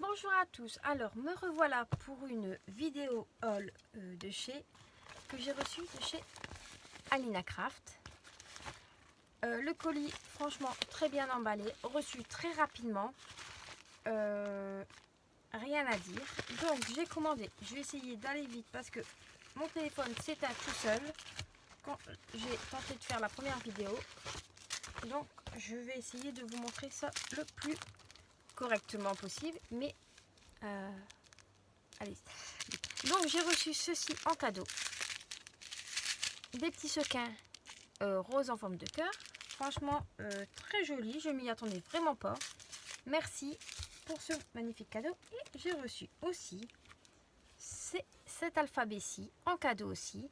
Bonjour à tous, alors me revoilà pour une vidéo haul de chez que j'ai reçu de chez Alina Craft. Le colis franchement très bien emballé, reçu très rapidement, rien à dire. Donc j'ai commandé, je vais essayer d'aller vite parce que mon téléphone s'éteint tout seul quand j'ai tenté de faire la première vidéo. Donc je vais essayer de vous montrer ça le plus correctement possible, mais allez. Donc j'ai reçu ceci en cadeau, des petits sequins roses en forme de cœur, franchement très joli, je m'y attendais vraiment pas. Merci pour ce magnifique cadeau. Et j'ai reçu aussi cet alphabet-ci en cadeau aussi,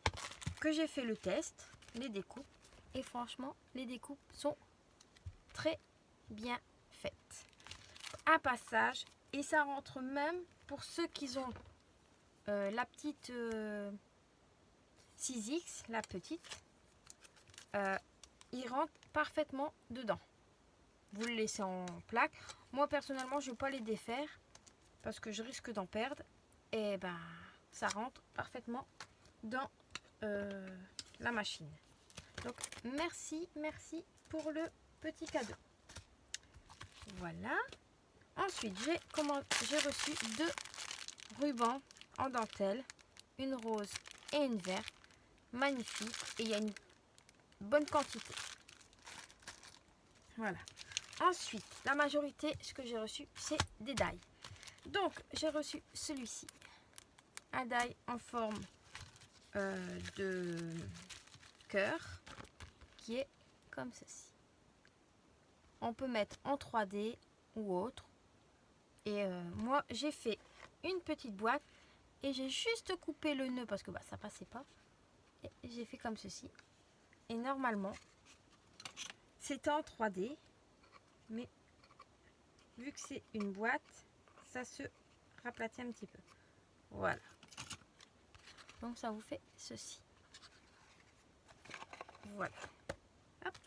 que j'ai fait le test, les découpes, et franchement les découpes sont très bien faites. Un passage, et ça rentre même pour ceux qui ont la petite 6X, la petite, il rentre parfaitement dedans. Vous le laissez en plaque. Moi personnellement je ne vais pas les défaire parce que je risque d'en perdre. Et ben ça rentre parfaitement dans la machine. Donc merci pour le petit cadeau. Voilà. Ensuite j'ai reçu 2 rubans en dentelle, une rose et une verte, magnifique, et il y a une bonne quantité. Voilà. Ensuite, la majorité, ce que j'ai reçu, c'est des die. Donc, j'ai reçu celui-ci, un die en forme de cœur, qui est comme ceci. On peut mettre en 3D ou autre. Et moi, j'ai fait une petite boîte et j'ai juste coupé le nœud parce que ça passait pas. Et j'ai fait comme ceci. Et normalement, c'est en 3D, mais vu que c'est une boîte, ça se raplatit un petit peu. Voilà. Donc ça vous fait ceci. Voilà. Hop.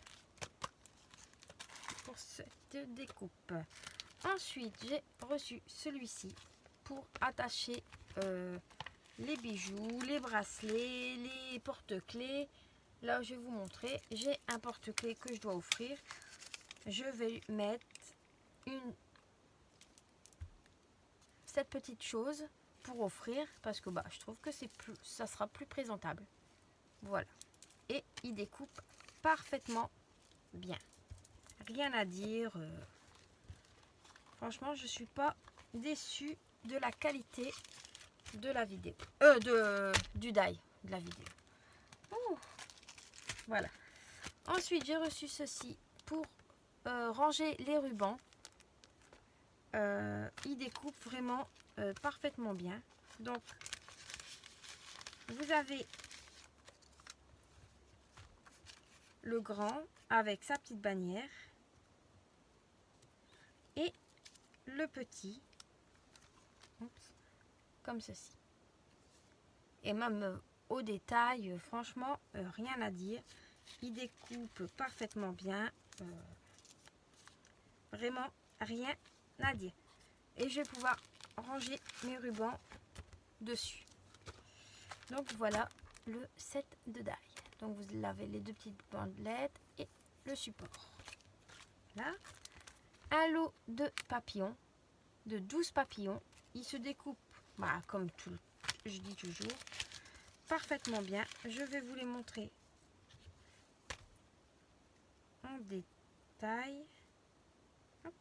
Pour cette découpe. Ensuite, j'ai reçu celui-ci pour attacher les bijoux, les bracelets, les porte-clés. Là, je vais vous montrer. J'ai un porte-clés que je dois offrir. Je vais mettre cette petite chose pour offrir parce que je trouve que ça sera plus présentable. Voilà. Et il découpe parfaitement bien. Rien à dire. Franchement, je suis pas déçue de la qualité de la vidéo. Du die de la vidéo. Ouh. Voilà. Ensuite, j'ai reçu ceci pour ranger les rubans. Il découpe vraiment parfaitement bien. Donc, vous avez le grand avec sa petite bannière et le petit, comme ceci. Et même au détail, franchement, rien à dire. Il découpe parfaitement bien. Vraiment rien à dire. Et je vais pouvoir ranger mes rubans dessus. Donc voilà le set de die. Donc vous avez les 2 petites bandelettes et le support. Là, un lot de papillons, de 12 papillons. Il se découpe, comme je dis toujours, parfaitement bien. Je vais vous les montrer en détail. Hop.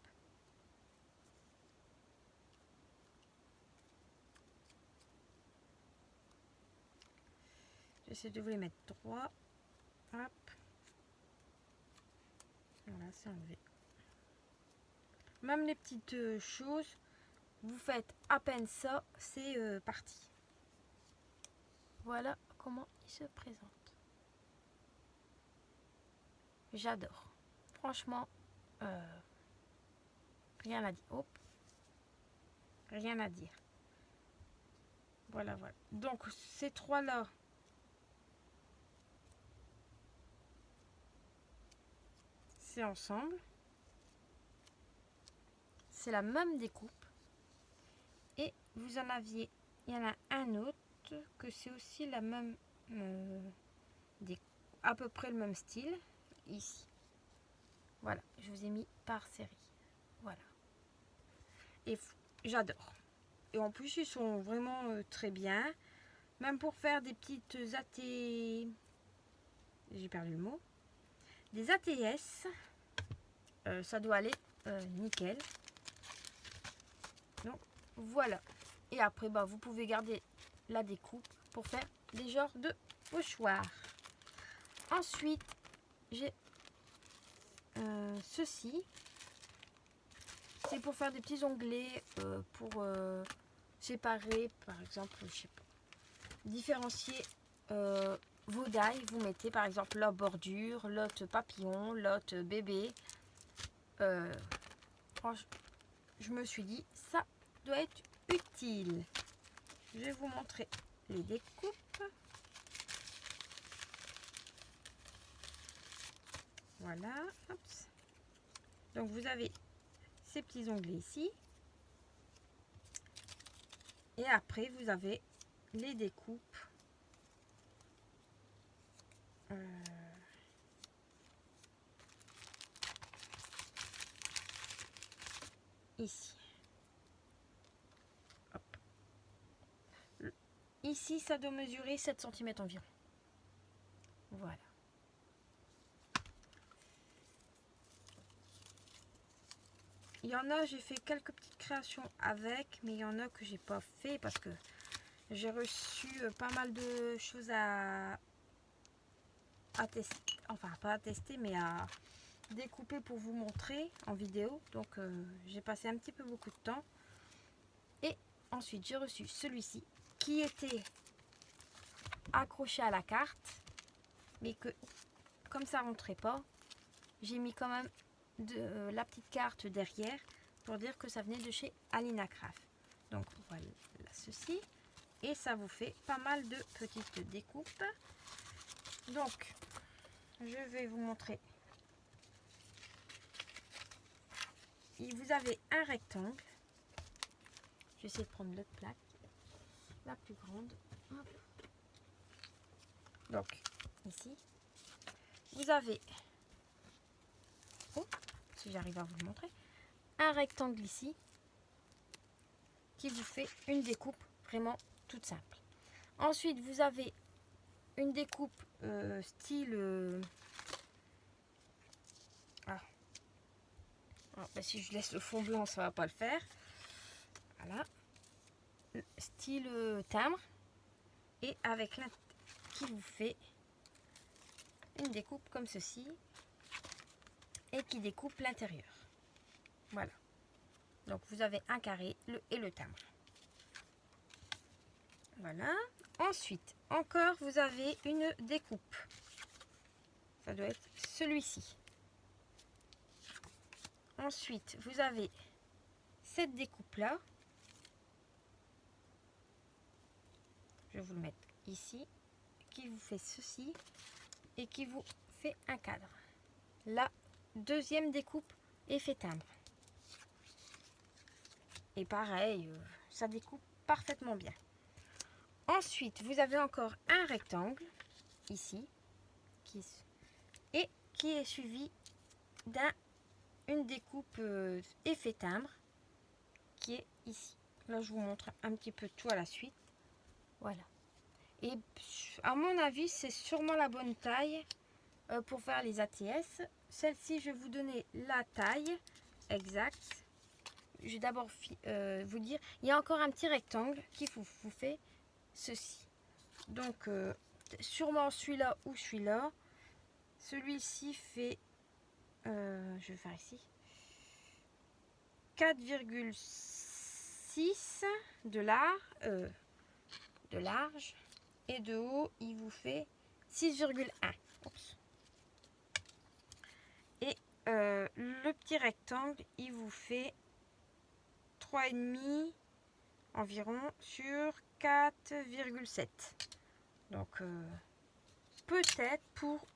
J'essaie de vous les mettre droit. Hop. Voilà, c'est enlevé. Même les petites choses, vous faites à peine ça, c'est parti. Voilà comment il se présente. J'adore. Franchement, rien à dire. Hop. Rien à dire. Voilà. Donc, ces 3-là, c'est ensemble. C'est la même découpe. Et vous en aviez, il y en a un autre que c'est aussi la même, à peu près le même style, ici. Voilà, je vous ai mis par série. Voilà. Et j'adore. Et en plus, ils sont vraiment très bien. Même pour faire des petites AT... J'ai perdu le mot. Des ATS, ça doit aller nickel. Donc, voilà. Et après, bah, vous pouvez garder la découpe pour faire des genres de pochoirs. Ensuite, j'ai ceci. C'est pour faire des petits onglets, pour séparer, par exemple, je sais pas, différencier vos dailles. Vous mettez par exemple la bordure, l'autre papillon, l'autre bébé. Franchement, je me suis dit, ça doit être utile. Je vais vous montrer les découpes. Voilà. Hop. Donc vous avez ces petits onglets ici. Et après, vous avez les découpes. Ici. Hop. Ici, ça doit mesurer 7 cm environ. Voilà. Il y en a, j'ai fait quelques petites créations avec, mais il y en a que j'ai pas fait parce que j'ai reçu pas mal de choses à tester, enfin pas à tester, mais à découper pour vous montrer en vidéo. Donc j'ai passé un petit peu beaucoup de temps. Et ensuite j'ai reçu celui-ci qui était accroché à la carte, mais que comme ça rentrait pas, j'ai mis quand même la petite carte derrière pour dire que ça venait de chez Alina Craft. Donc voilà ceci, et ça vous fait pas mal de petites découpes. Donc je vais vous montrer. Vous avez un rectangle. Je vais essayer de prendre l'autre plaque, la plus grande. Hop. Donc ici vous avez, si j'arrive à vous le montrer, un rectangle ici qui vous fait une découpe vraiment toute simple. Ensuite vous avez une découpe style bah, si je laisse le fond blanc ça va pas le faire. Voilà, style timbre, et avec qui vous fait une découpe comme ceci et qui découpe l'intérieur. Voilà, donc vous avez un carré et le timbre. Voilà. Ensuite encore vous avez une découpe, ça doit être celui-ci. Ensuite vous avez cette découpe là, je vais vous le mettre ici, qui vous fait ceci et qui vous fait un cadre. La deuxième découpe effet timbre, et pareil, ça découpe parfaitement bien. Ensuite vous avez encore un rectangle ici qui est suivi d'une découpe effet timbre qui est ici. Là je vous montre un petit peu tout à la suite. Voilà, et à mon avis c'est sûrement la bonne taille pour faire les ATS. Celle-ci, je vais vous donner la taille exacte. Je vais d'abord vous dire, il y a encore un petit rectangle qui vous fait ceci. Donc sûrement celui-là ou celui-là. Celui-ci fait, je vais faire ici, 4,6 de large, et de haut il vous fait 6,1. Et le petit rectangle il vous fait 3,5 environ sur 4,7. Donc peut-être pour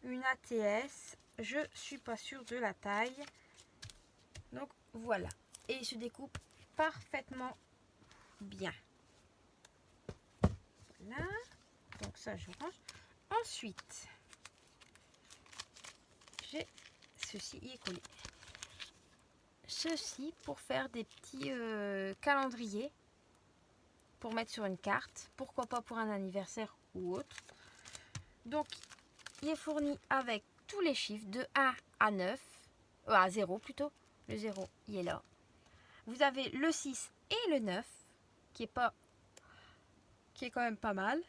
une ATS, je suis pas sûre de la taille. Donc voilà, et il se découpe parfaitement bien. Voilà. Donc ça, je range. Ensuite, j'ai ceci, il est collé. Ceci pour faire des petits calendriers pour mettre sur une carte. Pourquoi pas pour un anniversaire ou autre. Donc, il est fourni avec tous les chiffres de 1 à 9. À 0 plutôt. Le 0, il est là. Vous avez le 6 et le 9 qui est quand même pas mal.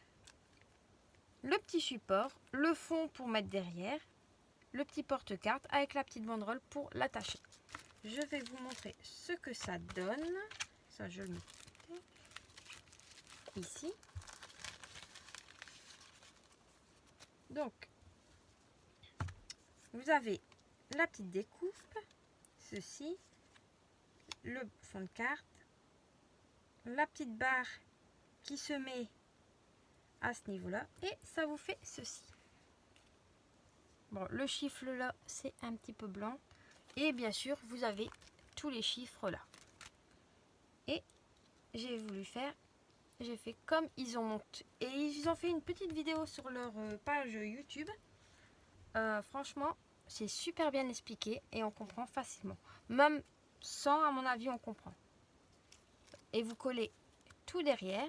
Le petit support, le fond pour mettre derrière, le petit porte-carte avec la petite banderole pour l'attacher. Je vais vous montrer ce que ça donne. Ça, je le mets ici. Donc, vous avez la petite découpe, ceci, le fond de carte, la petite barre qui se met à ce niveau-là et ça vous fait ceci. Bon, le chiffre là, c'est un petit peu blanc et bien sûr, vous avez tous les chiffres là. Et j'ai fait comme ils ont monté et ils ont fait une petite vidéo sur leur page YouTube. Franchement, c'est super bien expliqué et on comprend facilement. Même sans, à mon avis, on comprend. Et vous collez tout derrière.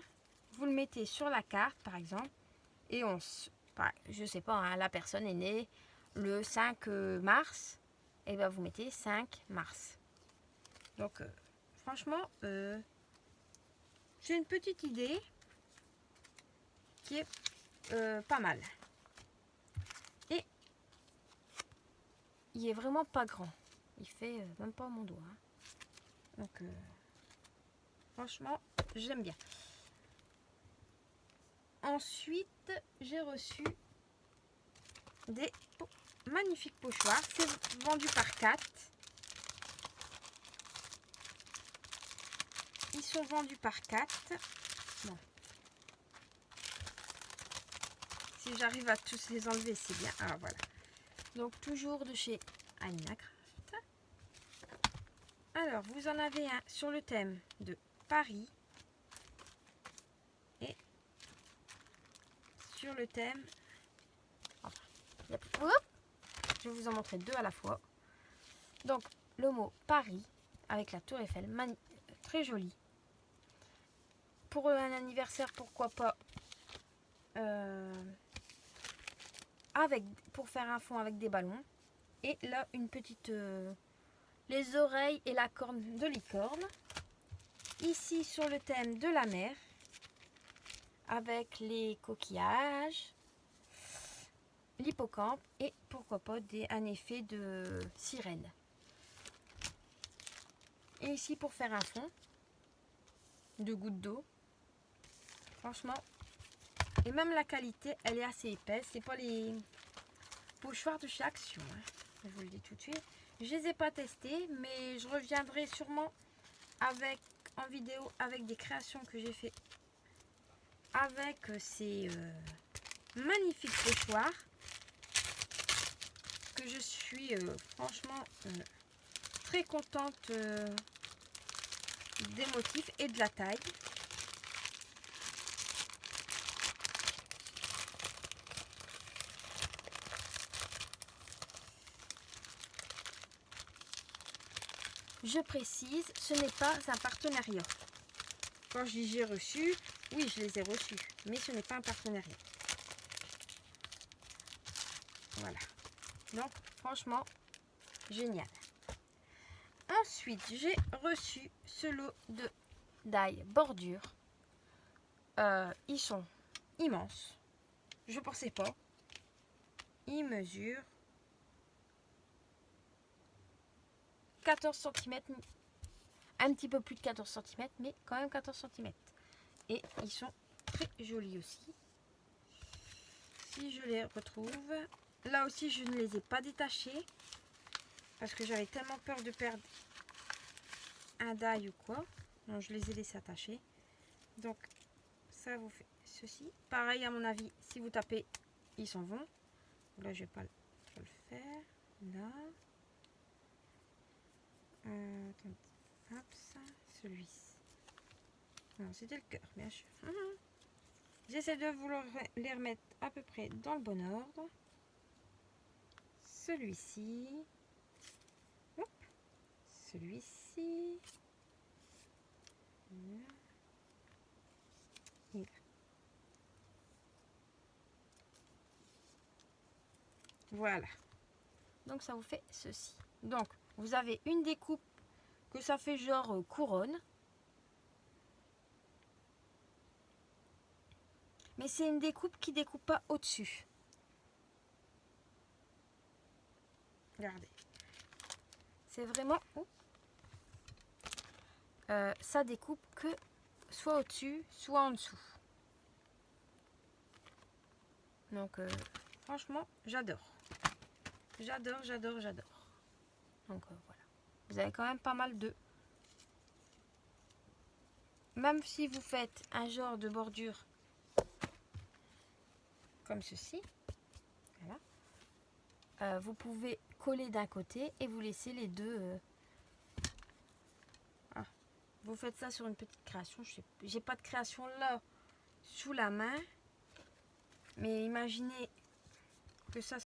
Vous le mettez sur la carte, par exemple. Et je sais pas, hein, la personne est née le 5 mars. Et bien, vous mettez 5 mars. Donc, franchement, j'ai une petite idée qui est pas mal. Et il est vraiment pas grand. Il fait même pas mon doigt. Hein. Donc, franchement, j'aime bien. Ensuite, j'ai reçu des magnifiques pochoirs. C'est vendu par 4. Ils sont vendus par 4. Bon. Si j'arrive à tous les enlever, c'est bien. Ah, voilà. Donc, toujours de chez Anina Craft. Alors, vous en avez un sur le thème de Paris. Et sur le thème... Je vais vous en montrer 2 à la fois. Donc, le mot Paris avec la tour Eiffel, très joli. Pour un anniversaire, pourquoi pas pour faire un fond avec des ballons. Et là, une petite... les oreilles et la corne de licorne. Ici, sur le thème de la mer, avec les coquillages, l'hippocampe et pourquoi pas un effet de sirène. Et ici, pour faire un fond de gouttes d'eau. Franchement, et même la qualité, elle est assez épaisse. C'est pas les pochoirs de chez Action. Hein. Je vous le dis tout de suite. Je les ai pas testés, mais je reviendrai sûrement en vidéo avec des créations que j'ai fait avec ces magnifiques pochoirs que je suis franchement très contente des motifs et de la taille. Je précise, ce n'est pas un partenariat. Quand je dis j'ai reçu, oui, je les ai reçus, mais ce n'est pas un partenariat. Voilà. Donc, franchement, génial. Ensuite, j'ai reçu ce lot de die bordure. Ils sont immenses. Je pensais pas. Ils mesurent 14 cm, un petit peu plus de 14 cm, mais quand même 14 cm. Et ils sont très jolis aussi. Si je les retrouve, là aussi je ne les ai pas détachés parce que j'avais tellement peur de perdre un die ou quoi. Donc je les ai laissés attachés. Donc ça vous fait ceci. Pareil à mon avis, si vous tapez, ils s'en vont. Là je vais pas trop le faire. Là. Attendez, hop, ça, celui-ci. Non, c'était le cœur, bien sûr. J'essaie de vous les remettre à peu près dans le bon ordre. Celui-ci. Hop. Celui-ci. Là. Et là. Voilà. Donc ça vous fait ceci. Donc vous avez une découpe que ça fait genre couronne. Mais c'est une découpe qui découpe pas au-dessus. Regardez. C'est vraiment... ça découpe que soit au-dessus, soit en dessous. Donc franchement, j'adore. J'adore, j'adore, j'adore. Donc voilà. Vous avez quand même pas mal de... Même si vous faites un genre de bordure comme ceci, voilà, vous pouvez coller d'un côté et vous laissez les deux. Vous faites ça sur une petite création. J'ai pas de création là sous la main, mais imaginez que ça